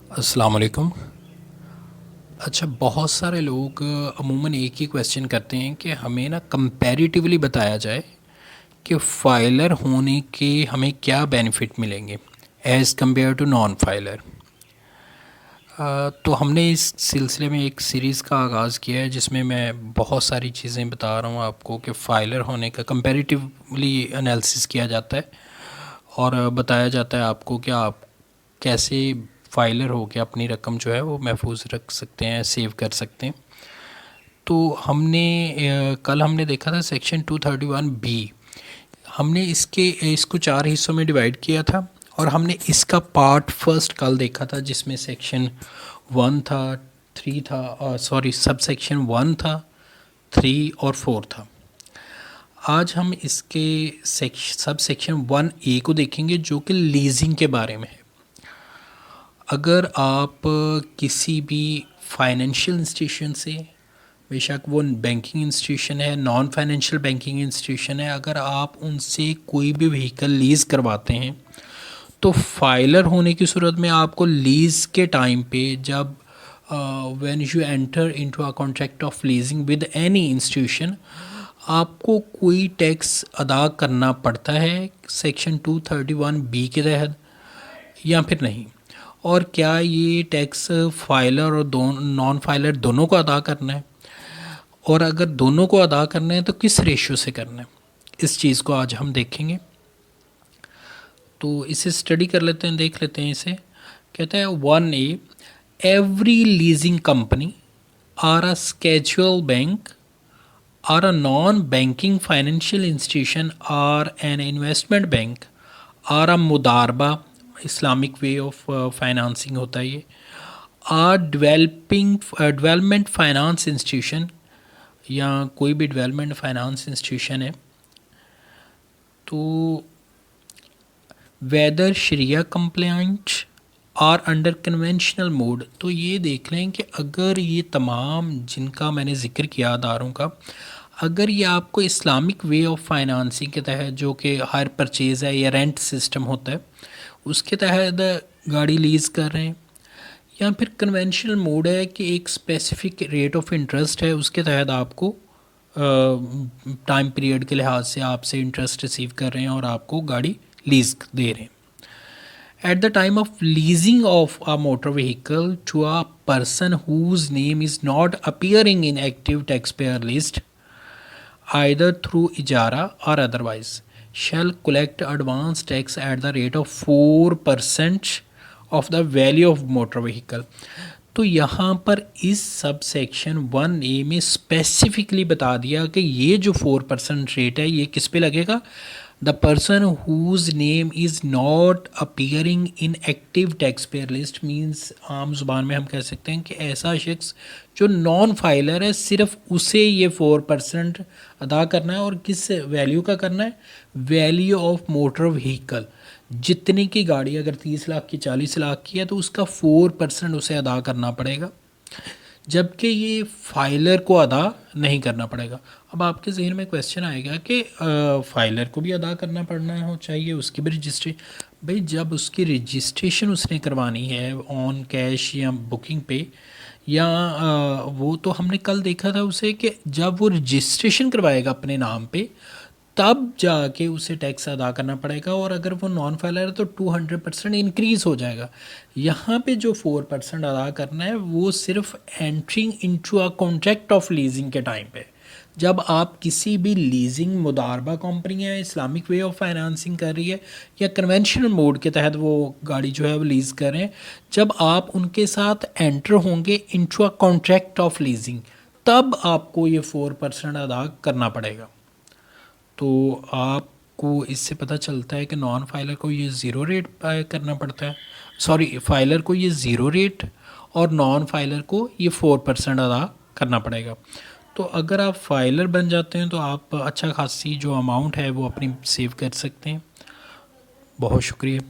अस्सलाम वालेकुम। अच्छा, बहुत सारे लोग अमूमन एक ही क्वेश्चन करते हैं कि हमें ना कंपैरेटिवली बताया जाए कि फाइलर होने के हमें क्या बेनिफिट मिलेंगे as compare to non filer. तो हमने इस सिलसिले में एक सीरीज़ का आगाज़ किया है जिसमें मैं बहुत सारी चीज़ें बता रहा हूँ आपको कि फ़ाइलर होने का कंपैरेटिवली एनालिसिस किया जाता है और बताया जाता है आपको कि आप कैसे फाइलर हो के अपनी रकम जो है वो महफूज रख सकते हैं, सेव कर सकते हैं। तो कल हमने देखा था सेक्शन 231 बी। हमने इसको 4 हिस्सों में डिवाइड किया था और हमने इसका पार्ट फर्स्ट कल देखा था जिसमें सेक्शन 1 था, 3 था, सॉरी सब सेक्शन 1 था, 3 और 4 था। आज हम इसके सब सेक्शन 1A को देखेंगे जो कि लीजिंग के बारे में है। अगर आप किसी भी फाइनेंशियल इंस्टीट्यूशन से, बेशक वो बैंकिंग इंस्टीट्यूशन है, नॉन फाइनेंशियल बैंकिंग इंस्टीट्यूशन है, अगर आप उनसे कोई भी व्हीकल लीज़ करवाते हैं तो फाइलर होने की सूरत में आपको लीज़ के टाइम पे जब when you enter into a contract of leasing with any institution आपको कोई टैक्स अदा करना पड़ता है सेक्शन 231 बी के तहत या फिर नहीं, और क्या ये टैक्स फाइलर और नॉन फाइलर दोनों को अदा करना है, और अगर दोनों को अदा करना है तो किस रेशियो से करना है, इस चीज़ को आज हम देखेंगे। तो इसे स्टडी कर लेते हैं, देख लेते हैं इसे। कहते हैं 1A, every leasing company or a scheduled bank or a non banking financial institution or an investment bank or a मुदारबा, इस्लामिक वे ऑफ फाइनेंसिंग होता है ये, आर डेवलपमेंट फाइनेंस इंस्टीट्यूशन या कोई भी डेवलपमेंट फाइनेंस इंस्टीट्यूशन है, तो weather शरिया complaint और अंडर कन्वेंशनल मोड। तो ये देख लें कि अगर ये तमाम जिनका मैंने ज़िक्र किया अदारों का, अगर ये आपको इस्लामिक वे ऑफ फाइनेंसिंग के तहत जो कि हायर परचेज़ है या रेंट सिस्टम होता है उसके तहत गाड़ी लीज़ कर रहे हैं, या फिर कन्वेंशनल मोड है कि एक स्पेसिफिक रेट ऑफ इंटरेस्ट है उसके तहत आपको टाइम पीरियड के लिहाज से आपसे इंटरेस्ट रिसीव कर रहे हैं और आपको गाड़ी लीज़ दे रहे हैं। At the time of leasing of a motor vehicle to a person whose name is not appearing in active taxpayer list, either through ijara or otherwise, shall collect advance tax at the rate of 4% of the value of motor vehicle। तो यहाँ पर इस sub section 1A में specifically बता दिया कि ये जो 4% रेट है ये किस पे लगेगा। The person whose name is not appearing in active tax payer list means आम जुबान में हम कह सकते हैं कि ऐसा शख्स जो नॉन फाइलर है सिर्फ उसे ये 4% अदा करना है। और किस वैल्यू का करना है? Value of motor vehicle. जितने की गाड़ी अगर 30 लाख की 40 लाख की है तो उसका 4% उसे अदा करना पड़ेगा, जबकि ये फाइलर को अदा नहीं करना पड़ेगा। अब आपके जहन में क्वेश्चन आएगा कि फाइलर को भी अदा करना पड़ना हो चाहिए, उसकी भी रजिस्ट्रेशन। भाई जब उसकी रजिस्ट्रेशन उसने करवानी है ऑन कैश या बुकिंग पे या वो तो हमने कल देखा था उसे कि जब वो रजिस्ट्रेशन करवाएगा अपने नाम पे तब जाके उसे टैक्स अदा करना पड़ेगा, और अगर वो नॉन फाइलर है तो 200% इंक्रीज़ हो जाएगा। यहाँ पे जो 4% अदा करना है वो सिर्फ entering into a contract of leasing के टाइम पे, जब आप किसी भी लीजिंग मुदारबा कंपनी है इस्लामिक वे ऑफ फाइनेंसिंग कर रही है या कन्वेंशनल मोड के तहत वो गाड़ी जो है वो लीज़ कर रहे हैं, जब आप उनके साथ एंटर होंगे into a contract of leasing तब आपको ये 4% अदा करना पड़ेगा। तो आपको इससे पता चलता है कि नॉन फाइलर को ये ज़ीरो रेट करना पड़ता है, सॉरी फाइलर को ये ज़ीरो रेट और नॉन फाइलर को ये 4% अदा करना पड़ेगा। तो अगर आप फाइलर बन जाते हैं तो आप अच्छा खासी जो अमाउंट है वो अपनी सेव कर सकते हैं। बहुत शुक्रिया।